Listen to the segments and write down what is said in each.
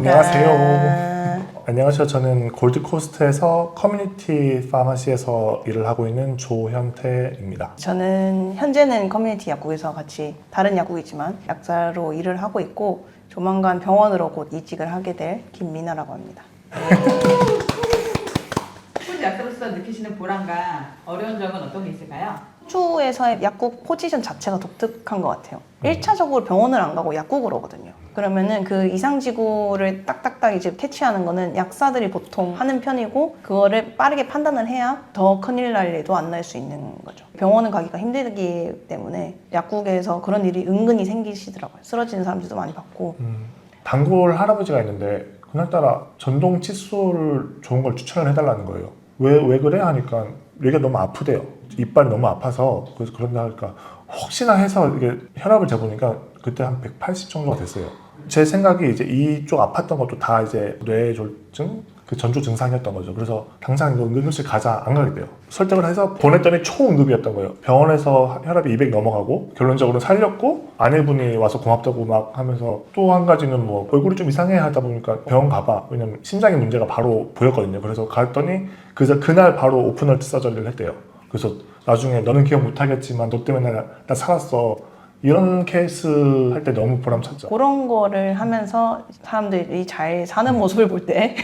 안녕하세요. 안녕하세요. 저는 골드코스트에서 커뮤니티 파마시에서 일을 하고 있는 조현태입니다. 저는 현재는 커뮤니티 약국에서 같이 다른 약국이지만 약사로 일을 하고 있고 조만간 병원으로 곧 이직을 하게 될 김민아라고 합니다. 푸드 약사로서 느끼시는 보람과 어려운 점은 어떤 게 있을까요? 호주에서의 약국 포지션 자체가 독특한 것 같아요. 1차적으로 병원을 안 가고 약국을 오거든요. 그러면은 그 이상지구를 딱딱딱 이제 캐치하는 거는 약사들이 보통 하는 편이고 그거를 빠르게 판단을 해야 더 큰일 날 일도 안 날 수 있는 거죠. 병원은 가기가 힘들기 때문에 약국에서 그런 일이 은근히 생기시더라고요. 쓰러지는 사람들도 많이 봤고. 단골 할아버지가 있는데 그날따라 전동 칫솔 좋은 걸 추천을 해달라는 거예요. 왜 그래? 하니까 얘가 너무 아프대요. 이빨이 너무 아파서 그래서 그런다 하니까 혹시나 해서 이게 혈압을 재보니까 그때 한 180 정도가 됐어요. 제 생각이 이제 이쪽 아팠던 것도 다 이제 뇌졸중 그 전조 증상이었던 거죠. 그래서 당장 이거 응급실 가자 안 가게 돼요. 설득을 해서 보냈더니 초응급이었던 거예요. 병원에서 혈압이 200 넘어가고 결론적으로 살렸고 아내분이 와서 고맙다고 막 하면서 또 한 가지는 뭐 얼굴이 좀 이상해 하다 보니까 병원 가봐. 왜냐면 심장의 문제가 바로 보였거든요. 그래서 갔더니 그날 바로 오픈하트 서저리를 했대요. 그래서 나중에 너는 기억 못하겠지만 너 때문에 나 살았어. 이런 케이스 할 때 너무 보람찼죠. 그런 거를 하면서 사람들이 잘 사는 모습을 볼 때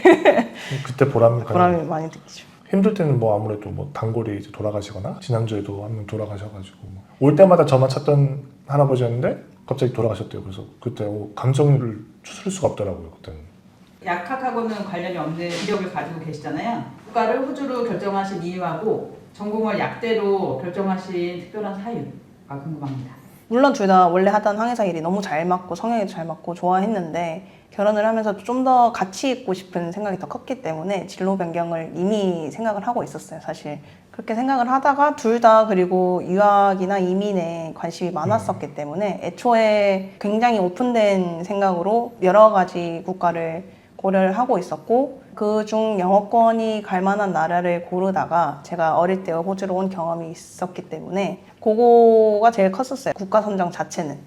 그때 보람이 많이 느끼죠. 힘들 때는 뭐 아무래도 뭐 단골이 이제 돌아가시거나 지난주에도 한 명 돌아가셔가지고 올 때마다 저만 찾던 할아버지였는데 갑자기 돌아가셨대요. 그래서 그때 감정을 추스릴 수가 없더라고요. 그때는. 약학하고는 관련이 없는 이력을 가지고 계시잖아요. 국가를 호주로 결정하신 이유하고 전공을 약대로 결정하신 특별한 사유가 궁금합니다. 물론 둘 다 원래 하던 항해사 일이 너무 잘 맞고 성향이 잘 맞고 좋아했는데 결혼을 하면서 좀 더 같이 있고 싶은 생각이 더 컸기 때문에 진로 변경을 이미 생각을 하고 있었어요. 사실 그렇게 생각을 하다가 둘 다 그리고 유학이나 이민에 관심이 많았었기 때문에 애초에 굉장히 오픈된 생각으로 여러 가지 국가를 고려를 하고 있었고 그중 영어권이 갈 만한 나라를 고르다가 제가 어릴 때 호주로 온 경험이 있었기 때문에 그거가 제일 컸었어요. 국가 선정 자체는.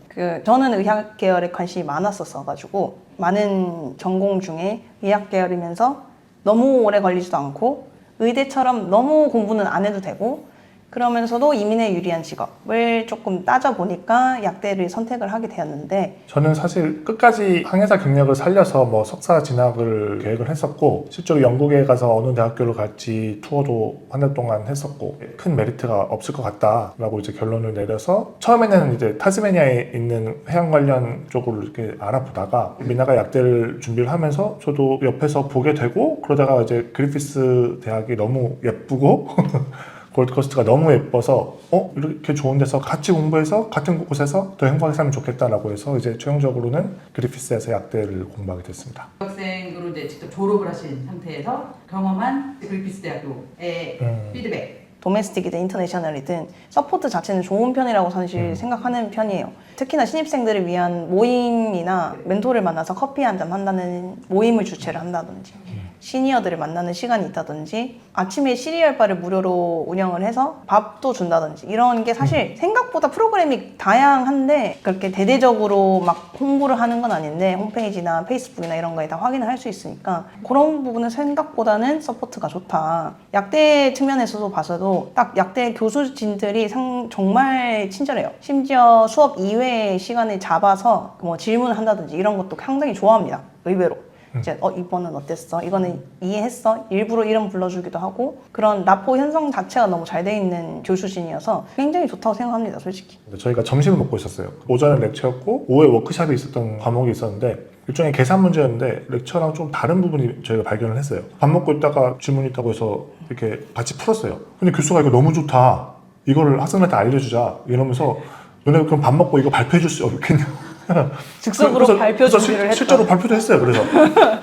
저는 의학 계열에 관심이 많았었어가지고 많은 전공 중에 의학 계열이면서 너무 오래 걸리지도 않고 의대처럼 너무 공부는 안 해도 되고 그러면서도 이민에 유리한 직업을 조금 따져보니까 약대를 선택을 하게 되었는데 저는 사실 끝까지 항해사 경력을 살려서 뭐 석사 진학을 계획을 했었고 실제로 영국에 가서 어느 대학교를 갈지 투어도 한 달 동안 했었고 큰 메리트가 없을 것 같다라고 이제 결론을 내려서 처음에는 이제 타스메니아에 있는 해양 관련 쪽으로 이렇게 알아보다가 미나가 약대를 준비를 하면서 저도 옆에서 보게 되고 그러다가 이제 그리피스 대학이 너무 예쁘고 골드코스트가 너무 예뻐서 이렇게 좋은 데서 같이 공부해서 같은 곳에서 더 행복하게 살면 좋겠다라고 해서 이제 최종적으로는 그리피스에서 약대를 공부하게 됐습니다. 학생으로 이제 직접 졸업을 하신 상태에서 경험한 그리피스 대학교의 피드백. 도메스틱이든 인터내셔널이든 서포트 자체는 좋은 편이라고 사실 생각하는 편이에요. 특히나 신입생들을 위한 모임이나 멘토를 만나서 커피 한잔 한다는 모임을 주최를 한다든지 시니어들을 만나는 시간이 있다든지 아침에 시리얼바를 무료로 운영을 해서 밥도 준다든지 이런 게 사실 생각보다 프로그램이 다양한데 그렇게 대대적으로 막 홍보를 하는 건 아닌데 홈페이지나 페이스북이나 이런 거에 다 확인을 할 수 있으니까 그런 부분은 생각보다는 서포트가 좋다. 약대 측면에서도 봐서도 딱 약대 교수진들이 정말 친절해요. 심지어 수업 이외의 시간을 잡아서 뭐 질문을 한다든지 이런 것도 상당히 좋아합니다. 의외로. 이제 이번은 어땠어? 이거는 이해했어? 일부러 이름 불러주기도 하고 그런 라포 형성 자체가 너무 잘 돼 있는 교수진이어서 굉장히 좋다고 생각합니다. 솔직히. 저희가 점심을 먹고 있었어요. 오전에 렉처였고 오후에 워크숍이 있었던 과목이 있었는데 일종의 계산 문제였는데 렉처랑 좀 다른 부분이 저희가 발견을 했어요. 밥 먹고 있다가 질문 있다고 해서 이렇게 같이 풀었어요. 근데 교수가 이거 너무 좋다. 이거를 학생들한테 알려주자. 이러면서 너네 그럼 밥 먹고 이거 발표해 줄 수 없겠냐? 즉석으로 발표 준비를 했다. 실제로 발표도 했어요. 그래서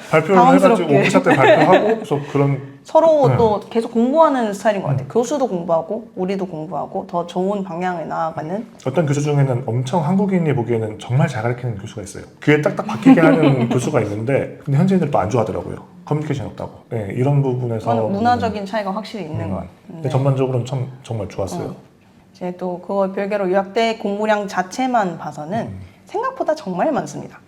발표를 해가지고 워크숍 때 발표하고 그래서 그런 서로 또 계속 공부하는 스타일인 것 같아요. 교수도 공부하고 우리도 공부하고 더 좋은 방향에 나아가는. 어떤 교수 중에는 엄청 한국인이 보기에는 정말 잘 가르치는 교수가 있어요. 귀에 딱딱 박히게 하는 교수가 있는데 근데 현지인들이 또 안 좋아하더라고요. 커뮤니케이션 없다고. 네, 이런 부분에서 문화적인 차이가 확실히 있는 것 같아요. 근데 전반적으로는 정말 좋았어요. 이제 또 그거 별개로 유학대 공부량 자체만 봐서는 생각보다 정말 많습니다.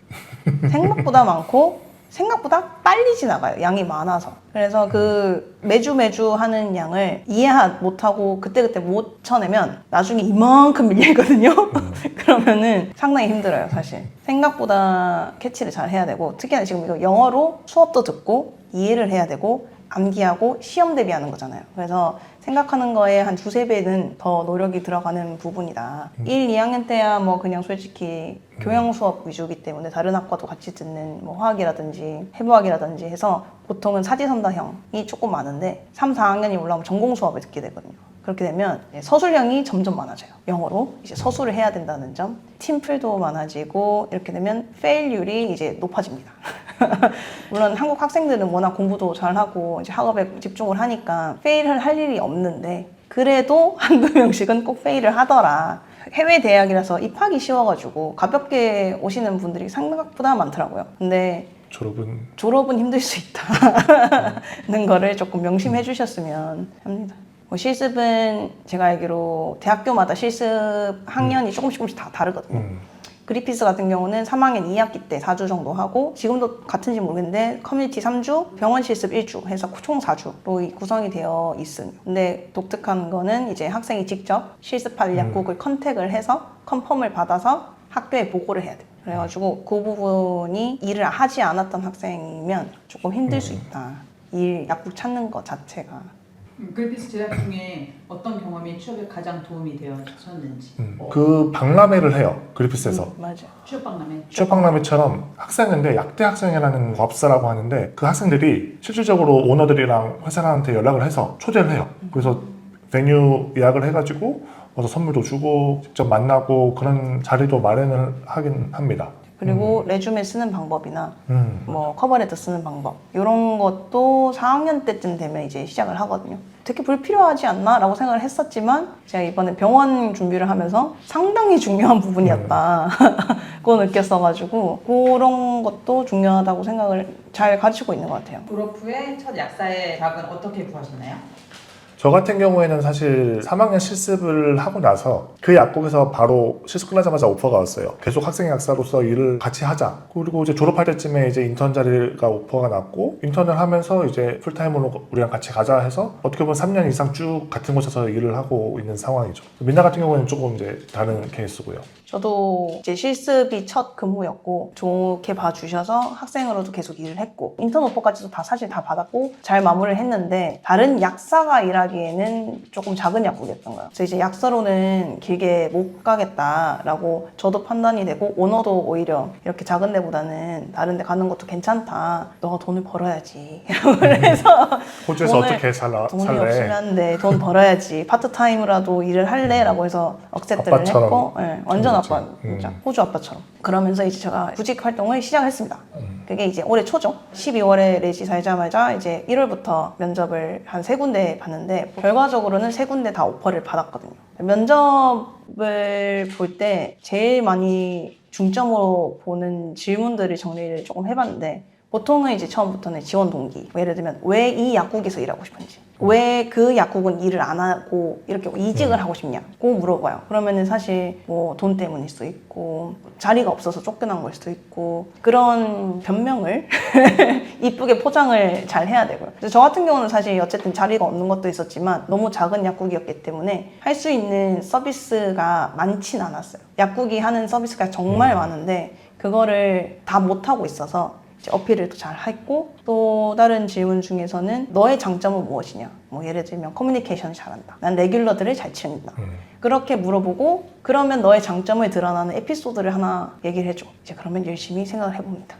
생각보다 많고 생각보다 빨리 지나가요. 양이 많아서. 그래서 그 매주 하는 양을 이해 못하고 그때그때 못 쳐내면 나중에 이만큼 밀리거든요. 그러면은 상당히 힘들어요, 사실. 생각보다 캐치를 잘 해야 되고, 특히나 지금 이거 영어로 수업도 듣고 이해를 해야 되고 암기하고 시험 대비하는 거잖아요. 그래서 생각하는 거에 한 두세 배는 더 노력이 들어가는 부분이다. 1, 2학년 때야 뭐 그냥 솔직히 교양 수업 위주이기 때문에 다른 학과도 같이 듣는 뭐 화학이라든지 해부학이라든지 해서 보통은 사지선다형이 조금 많은데 3, 4학년이 올라오면 전공 수업을 듣게 되거든요. 그렇게 되면 서술형이 점점 많아져요. 영어로 이제 서술을 해야 된다는 점, 팀플도 많아지고 이렇게 되면 페일률이 이제 높아집니다. 물론 한국 학생들은 워낙 공부도 잘하고 이제 학업에 집중을 하니까 페일을 할 일이 없는데 그래도 한두 명씩은 꼭 페일을 하더라. 해외 대학이라서 입학이 쉬워가지고 가볍게 오시는 분들이 생각보다 많더라고요. 근데 졸업은 힘들 수 있다는 거를 조금 명심해 주셨으면 합니다. 뭐 실습은 제가 알기로 대학교마다 실습 학년이 조금씩 다 다르거든요. 그리피스 같은 경우는 3학년 2학기 때 4주 정도 하고 지금도 같은지 모르겠는데 커뮤니티 3주, 병원 실습 1주 해서 총 4주로 구성이 되어 있습니다. 근데 독특한 거는 이제 학생이 직접 실습할 약국을 컨택을 해서 컨펌을 받아서 학교에 보고를 해야 돼요. 그래가지고 그 부분이 일을 하지 않았던 학생이면 조금 힘들 수 있다. 약국 찾는 것 자체가. 그리피스 제작 중에 어떤 경험이 취업에 가장 도움이 되었었는지. 그 박람회를 해요. 그리피스에서. 맞아요. 취업박람회. 취업박람회처럼 학생인데 약대 학생이라는 과업사라고 하는데 그 학생들이 실질적으로 오너들이랑 회사한테 연락을 해서 초대를 해요. 그래서 베뉴 예약을 해가지고 와서 선물도 주고 직접 만나고 그런 자리도 마련을 하긴 합니다. 그리고 레주메 쓰는 방법이나 뭐 커버레터 쓰는 방법 이런 것도 4학년 때쯤 되면 이제 시작을 하거든요. 되게 불필요하지 않나? 라고 생각을 했었지만 제가 이번에 병원 준비를 하면서 상당히 중요한 부분이었다. 그거 느꼈어가지고 그런 것도 중요하다고 생각을 잘 가르치고 있는 것 같아요. 졸업 후에 첫 약사의 자격은 어떻게 구하셨나요? 저 같은 경우에는 사실 3학년 실습을 하고 나서 그 약국에서 바로 실습 끝나자마자 오퍼가 왔어요. 계속 학생 약사로서 일을 같이 하자. 그리고 이제 졸업할 때쯤에 이제 인턴 자리가 오퍼가 났고 인턴을 하면서 이제 풀타임으로 우리랑 같이 가자 해서 어떻게 보면 3년 이상 쭉 같은 곳에서 일을 하고 있는 상황이죠. 민나 같은 경우에는 조금 이제 다른 케이스고요. 저도 이제 실습이 첫 근무였고 좋게 봐주셔서 학생으로도 계속 일을 했고 인턴 오퍼까지도 사실 다 받았고 잘 마무리를 했는데 다른 약사가 일하기에는 조금 작은 약국이었던 거예요. 그래서 이제 약사로는 길게 못 가겠다라고 저도 판단이 되고 오너도 오히려 이렇게 작은 데보다는 다른 데 가는 것도 괜찮다. 너가 돈을 벌어야지. 그래서 호주에서 어떻게 돈이 살래? 없으면 안 돼. 돈 벌어야지. 파트타임이라도 일을 할래? 라고 해서 억셉트를 아빠처럼. 했고 네, 완전 그렇지. 아빠 진짜 호주 아빠처럼. 그러면서 이제 제가 구직 활동을 시작했습니다. 그게 이제 올해 초죠. 12월에 레지 살자마자 이제 1월부터 면접을 한 3군데 봤는데 결과적으로는 3군데 다 오퍼를 받았거든요. 면접을 볼 때 제일 많이 중점으로 보는 질문들을 정리를 조금 해봤는데 보통은 이제 처음부터는 지원 동기. 뭐 예를 들면 왜 이 약국에서 일하고 싶은지, 왜 그 약국은 일을 안 하고 이렇게 이직을 하고 싶냐고 물어봐요. 그러면은 사실 뭐 돈 때문일 수도 있고 자리가 없어서 쫓겨난 걸 수도 있고 그런 변명을 이쁘게 포장을 잘 해야 되고요. 그래서 저 같은 경우는 사실 어쨌든 자리가 없는 것도 있었지만 너무 작은 약국이었기 때문에 할 수 있는 서비스가 많진 않았어요. 약국이 하는 서비스가 정말 많은데 그거를 다 못하고 있어서 이제 어필을 또 잘 했고 또 다른 질문 중에서는 너의 장점은 무엇이냐 뭐 예를 들면 커뮤니케이션을 잘한다 난 레귤러들을 잘 치는다 그렇게 물어보고 그러면 너의 장점을 드러나는 에피소드를 하나 얘기를 해줘 이제 그러면 열심히 생각을 해봅니다.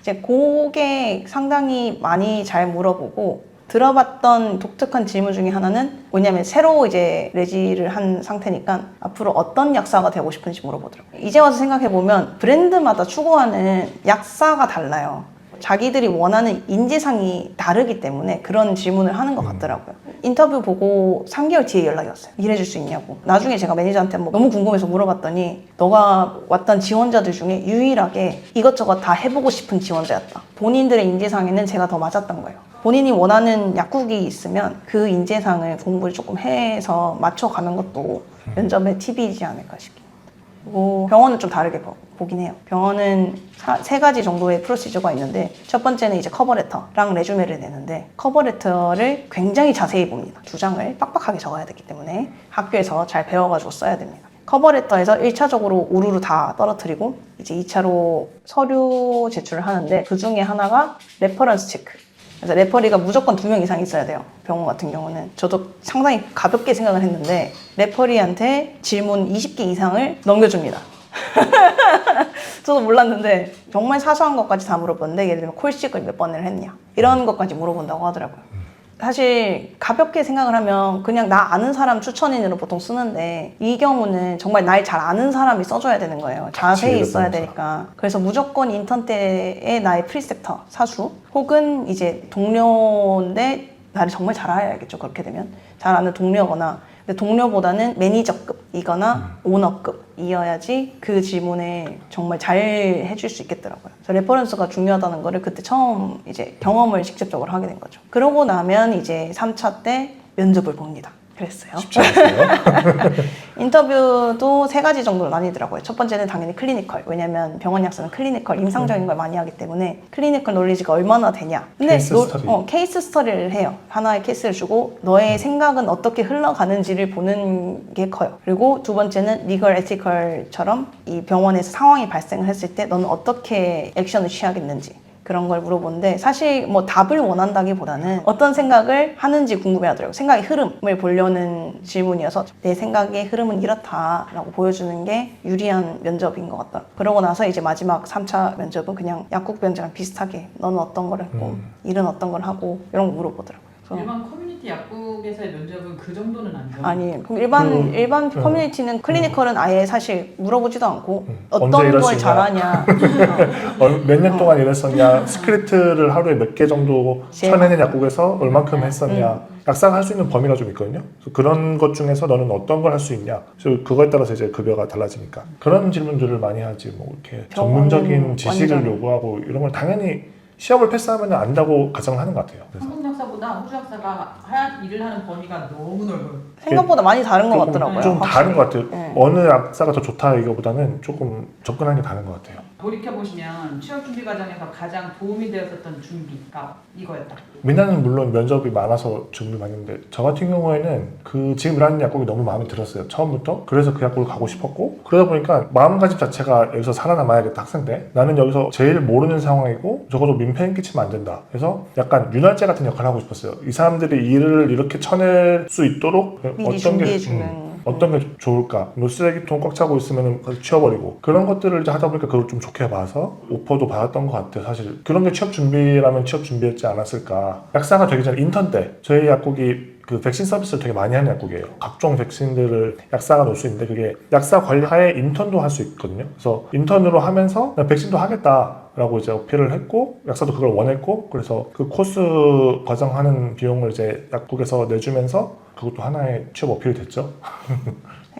이제 그게 상당히 많이 잘 물어보고 들어봤던 독특한 질문 중에 하나는 뭐냐면 새로 이제 레지를 한 상태니까 앞으로 어떤 약사가 되고 싶은지 물어보더라고요. 이제 와서 생각해보면 브랜드마다 추구하는 약사가 달라요. 자기들이 원하는 인재상이 다르기 때문에 그런 질문을 하는 것 같더라고요. 인터뷰 보고 3개월 뒤에 연락이 왔어요. 일해줄 수 있냐고. 나중에 제가 매니저한테 뭐 너무 궁금해서 물어봤더니 너가 왔던 지원자들 중에 유일하게 이것저것 다 해보고 싶은 지원자였다. 본인들의 인재상에는 제가 더 맞았던 거예요. 본인이 원하는 약국이 있으면 그 인재상을 공부를 조금 해서 맞춰가는 것도 면접의 팁이지 않을까 싶습니다. 병원은 좀 다르게 보긴 해요. 병원은 세 가지 정도의 프로시저가 있는데 첫 번째는 이제 커버레터랑 레주메를 내는데 커버레터를 굉장히 자세히 봅니다. 두 장을 빡빡하게 적어야 되기 때문에 학교에서 잘 배워가지고 써야 됩니다. 커버레터에서 1차적으로 우르르 다 떨어뜨리고 이제 2차로 서류 제출을 하는데 그 중에 하나가 레퍼런스 체크. 그래서 레퍼리가 무조건 2명 이상 있어야 돼요. 병원 같은 경우는. 저도 상당히 가볍게 생각을 했는데 레퍼리한테 질문 20개 이상을 넘겨줍니다. 저도 몰랐는데 정말 사소한 것까지 다 물어보는데 예를 들면 콜식을 몇 번을 했냐 이런 것까지 물어본다고 하더라고요. 사실 가볍게 생각을 하면 그냥 나 아는 사람 추천인으로 보통 쓰는데 이 경우는 정말 날 잘 아는 사람이 써줘야 되는 거예요. 자세히 써야 되니까. 그래서 무조건 인턴 때의 나의 프리셉터, 사수 혹은 이제 동료인데 나를 정말 잘 알아야겠죠. 그렇게 되면 잘 아는 동료거나 근데 동료보다는 매니저급이거나 오너급이어야지 그 질문에 정말 잘 해줄 수 있겠더라고요. 그래서 레퍼런스가 중요하다는 거를 그때 처음 이제 경험을 직접적으로 하게 된 거죠. 그러고 나면 이제 3차 때 면접을 봅니다. 그랬어요. 쉽지 않았어요. 인터뷰도 3가지 정도로 나뉘더라고요. 첫 번째는 당연히 클리니컬. 왜냐면 병원 약사는 클리니컬, 임상적인 걸 많이 하기 때문에 클리니컬 놀리지가 얼마나 되냐. 근데 케이스 스터디. 케이스 스터디를 해요. 하나의 케이스를 주고 너의 생각은 어떻게 흘러가는지를 보는 게 커요. 그리고 두 번째는 리걸 에티컬처럼 이 병원에서 상황이 발생을 했을 때 너는 어떻게 액션을 취하겠는지. 그런 걸 물어보는데 사실 뭐 답을 원한다기보다는 어떤 생각을 하는지 궁금해하더라고요. 생각의 흐름을 보려는 질문이어서 내 생각의 흐름은 이렇다라고 보여주는 게 유리한 면접인 것 같다. 그러고 나서 이제 마지막 3차 면접은 그냥 약국 면접이랑 비슷하게 너는 어떤 걸 했고 일은 어떤 걸 하고 이런 거 물어보더라고요. 그래서 일반 커뮤니티 약국에서의 면접은 그 정도는 아니죠? 아니 그럼 일반 커뮤니티는 클리니컬은 아예 사실 물어보지도 않고 언제 어떤 일할 수 걸 있냐? 잘하냐 몇 년 동안 일했었냐, 스크립트를 하루에 몇 개 정도 쳐내는 약국에서 얼만큼 했었냐, 약사가 할 수 있는 범위가 좀 있거든요. 그래서 그런 것 중에서 너는 어떤 걸 할 수 있냐, 그래서 그거에 따라서 이제 급여가 달라지니까 그런 질문들을 많이 하지. 뭐 이렇게 전문적인 지식을 완전. 요구하고 이런 걸 당연히 시험을 패스하면 안다고 가정을 하는 것 같아요. 그래서 한국 약사보다 호주 약사가 일을 하는 범위가 너무 넓어요. 생각보다 많이 다른 것 조금 같더라고요. 좀 확실히. 다른 것 같아요. 네. 어느 약사가 더 좋다 이거보다는 조금 접근하는 게 다른 것 같아요. 돌이켜보시면 취업 준비 과정에서 가장 도움이 되었었던 준비가 이거였다. 민나는 물론 면접이 많아서 준비 많이 했는데 저 같은 경우에는 그 지금 일하는 약국이 너무 마음에 들었어요. 처음부터. 그래서 그 약국을 가고 싶었고 그러다 보니까 마음가짐 자체가 여기서 살아남아야겠다. 학생 때 나는 여기서 제일 모르는 상황이고 적어도 민폐는 끼치면 안 된다. 그래서 약간 윤활제 같은 역할을 하고 싶었어요. 이 사람들이 일을 이렇게 쳐낼 수 있도록 미리 준비해주는. 어떤 게 좋을까? 뭐 쓰레기통 꽉 차고 있으면 치워버리고 그런 것들을 이제 하다 보니까 그걸 좀 좋게 봐서 오퍼도 받았던 것 같아요. 사실 그런 게 취업 준비라면 취업 준비였지 않았을까. 약사가 되기 전 인턴 때 저희 약국이 그 백신 서비스를 되게 많이 하는 약국이에요. 각종 백신들을 약사가 놓을 수 있는데 그게 약사 관리 하에 인턴도 할 수 있거든요. 그래서 인턴으로 하면서 나 백신도 하겠다라고 이제 어필을 했고 약사도 그걸 원했고 그래서 그 코스 과정하는 비용을 이제 약국에서 내주면서 그것도 하나의 취업 어필이 됐죠.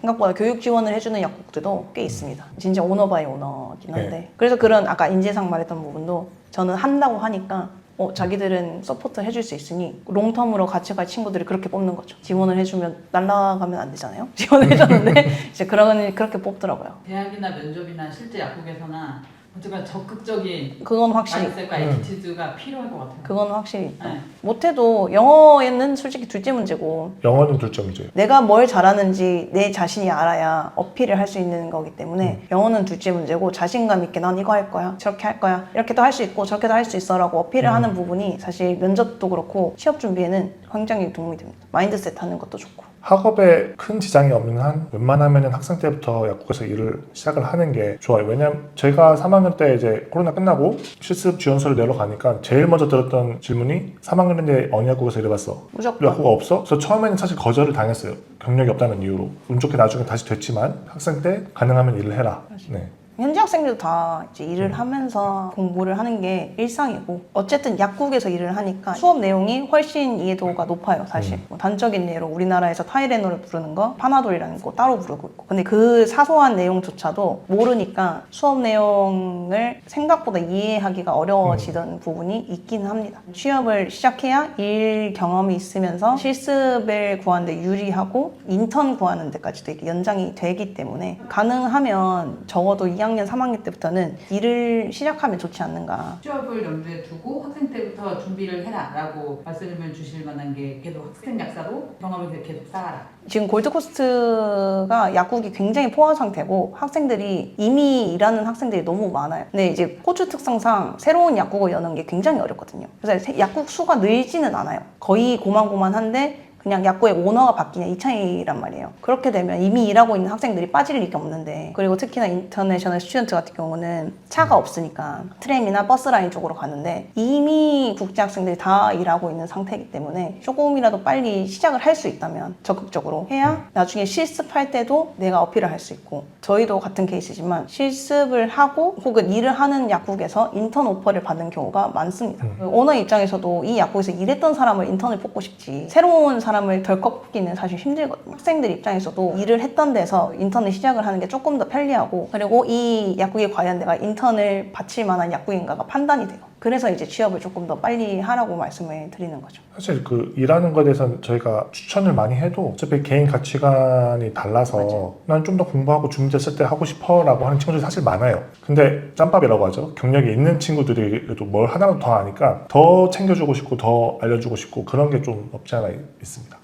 생각보다 교육 지원을 해주는 약국들도 꽤 있습니다. 진짜 오너 바이 오너긴 한데 네. 그래서 그런 아까 인재상 말했던 부분도 저는 한다고 하니까 자기들은 서포트 해줄 수 있으니 롱텀으로 같이 갈 친구들이 그렇게 뽑는 거죠. 지원을 해주면 날라가면 안 되잖아요. 지원을 해줬는데 이제 그렇게 뽑더라고요. 대학이나 면접이나 실제 약국에서나 어쨌든 적극적인 그건 확실히 마인드셋과 애티튜드가 필요할 것 같아요. 그건 확실히 있다. 네. 못해도 영어에는 솔직히 둘째 문제고 영어는 둘째문제예요. 내가 뭘 잘하는지 내 자신이 알아야 어필을 할 수 있는 거기 때문에 영어는 둘째 문제고 자신감 있게 난 이거 할 거야 저렇게 할 거야 이렇게도 할 수 있고 저렇게도 할 수 있어 라고 어필을 하는 부분이 사실 면접도 그렇고 취업 준비에는 굉장히 도움이 됩니다. 마인드셋 하는 것도 좋고 학업에 큰 지장이 없는 한 웬만하면 학생 때부터 약국에서 일을 시작을 하는 게 좋아요. 왜냐면 제가 3학년 때 이제 코로나 끝나고 실습 지원서를 내러 가니까 제일 먼저 들었던 질문이 3학년인데 어느 약국에서 일해봤어? 무조건 약국 없어? 그래서 처음에는 사실 거절을 당했어요. 경력이 없다는 이유로. 운 좋게 나중에 다시 됐지만 학생 때 가능하면 일을 해라. 네. 현지 학생들도 다 이제 일을 하면서 공부를 하는 게 일상이고 어쨌든 약국에서 일을 하니까 수업 내용이 훨씬 이해도가 높아요 사실. 뭐 단적인 예로 우리나라에서 타이레놀을 부르는 거 파나돌이라는 거 따로 부르고 있고 근데 그 사소한 내용조차도 모르니까 수업 내용을 생각보다 이해하기가 어려워지던 부분이 있기는 합니다. 취업을 시작해야 일 경험이 있으면서 실습을 구하는데 유리하고 인턴 구하는 데까지도 이게 연장이 되기 때문에 가능하면 적어도 2학년, 3학년 때부터는 일을 시작하면 좋지 않는가. 취업을 염두에 두고 학생 때부터 준비를 해라라고 말씀을 주실 만한 게 계속 학생 약사로 경험을 계속 쌓아라. 지금 골드코스트가 약국이 굉장히 포화 상태고 학생들이 이미 일하는 학생들이 너무 많아요. 근데 이제 호주 특성상 새로운 약국을 여는 게 굉장히 어렵거든요. 그래서 약국 수가 늘지는 않아요. 거의 고만고만한데 그냥 약국의 오너가 바뀌냐 이 차이란 말이에요. 그렇게 되면 이미 일하고 있는 학생들이 빠질 리가 없는데 그리고 특히나 인터내셔널 스튜던트 같은 경우는 차가 없으니까 트램이나 버스 라인 쪽으로 가는데 이미 국제 학생들이 다 일하고 있는 상태이기 때문에 조금이라도 빨리 시작을 할 수 있다면 적극적으로 해야 나중에 실습할 때도 내가 어필을 할 수 있고 저희도 같은 케이스지만 실습을 하고 혹은 일을 하는 약국에서 인턴 오퍼를 받는 경우가 많습니다. 오너 입장에서도 이 약국에서 일했던 사람을 인턴을 뽑고 싶지 새로운 사람을 덜컥 뽑기는 사실 힘들거든요. 학생들 입장에서도 일을 했던 데서 인턴을 시작을 하는 게 조금 더 편리하고 그리고 이 약국에 과연 내가 인턴을 바칠 만한 약국인가가 판단이 돼요. 그래서 이제 취업을 조금 더 빨리 하라고 말씀을 드리는 거죠. 사실 그 일하는 것에 대해서는 저희가 추천을 많이 해도 어차피 개인 가치관이 달라서 맞아요. 난 좀 더 공부하고 준비됐을 때 하고 싶어 라고 하는 친구들이 사실 많아요. 근데 짬밥이라고 하죠. 경력이 있는 친구들이 그래도 뭘 하나라도 더 아니까 더 챙겨주고 싶고 더 알려주고 싶고 그런 게 좀 없지 않아 있습니다.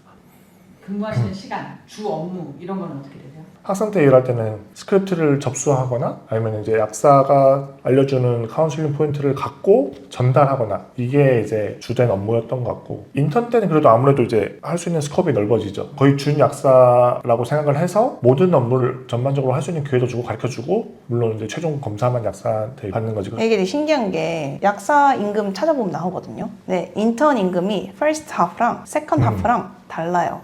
근무하시는 시간, 주 업무 이런 건 어떻게 되세요? 학생 때 일할 때는 스크립트를 접수하거나 아니면 이제 약사가 알려주는 카운슬링 포인트를 갖고 전달하거나 이게 이제 주된 업무였던 것 같고 인턴 때는 그래도 아무래도 이제 할 수 있는 스코업이 넓어지죠. 거의 준 약사라고 생각을 해서 모든 업무를 전반적으로 할 수 있는 기회도 주고 가르쳐주고 물론 이제 최종 검사만 약사한테 받는 거지. 이게 되게 신기한 게 약사 임금 찾아보면 나오거든요. 네, 인턴 임금이 first half랑 second half랑 달라요.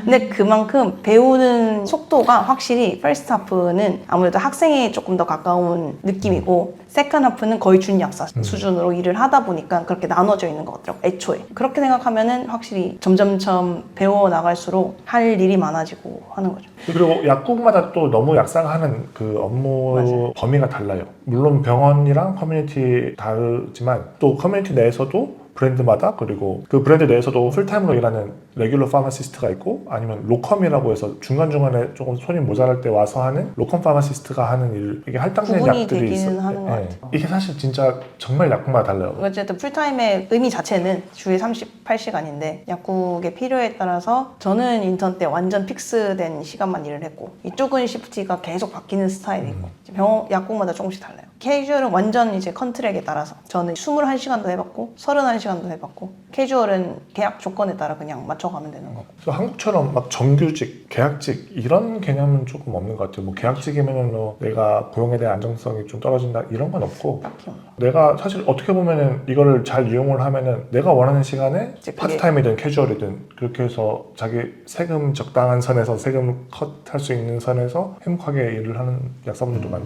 근데 그만큼 배우는 속도가 확실히 first half는 아무래도 학생에 조금 더 가까운 느낌이고 second half는 거의 준약사 수준으로 일을 하다 보니까 그렇게 나눠져 있는 것 같더라고요. 애초에. 그렇게 생각하면은 확실히 점점점 배워 나갈수록 할 일이 많아지고 하는 거죠. 그리고 약국마다 또 너무 약사가 하는 그 업무 맞아요. 범위가 달라요. 물론 병원이랑 커뮤니티 다르지만 또 커뮤니티 내에서도 브랜드마다 그리고 그 브랜드 내에서도 풀타임으로 일하는 레귤러 파마시스트가 있고 아니면 로컴이라고 해서 중간중간에 조금 손이 모자랄 때 와서 하는 로컴 파마시스트가 하는 일 이게 할당된 구분이 약들이 되기는 있어요. 하는 것 같아요. 이게 사실 진짜 정말 약국마다 달라요. 어쨌든 풀타임의 의미 자체는 주에 38시간인데 약국의 필요에 따라서 저는 인턴 때 완전 픽스된 시간만 일을 했고 이쪽은 시프티가 계속 바뀌는 스타일이고 병원 약국마다 조금씩 달라요. 캐주얼은 완전 이제 컨트랙에 따라서 저는 21시간도 해봤고 31시간도 해봤고 캐주얼은 계약 조건에 따라 그냥 맞춰가면 되는 거고. 그래서 한국처럼 막 정규직, 계약직 이런 개념은 조금 없는 것 같아요. 뭐 계약직이면은 뭐 내가 고용에 대한 안정성이 좀 떨어진다 이런 건 없고 딱히 없는 거. 내가 사실 어떻게 보면은 이거를 잘 이용을 하면은 내가 원하는 시간에 이제 그게- 파트타임이든 캐주얼이든 그렇게 해서 자기 세금 적당한 선에서 세금 컷할 수 있는 선에서 행복하게 일을 하는 약사분들도 많고요.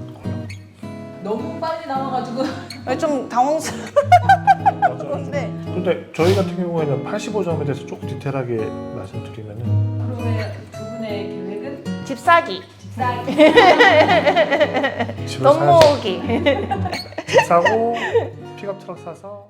너무 빨리 나와가지고 좀 당황스러운데 근데 저희 같은 경우에는 85점에 대해서 조금 디테일하게 말씀드리면은 그러면 두 분의 계획은 집 사기, 집사기 집을 돈 모으기. 집 사고 픽업 트럭 사서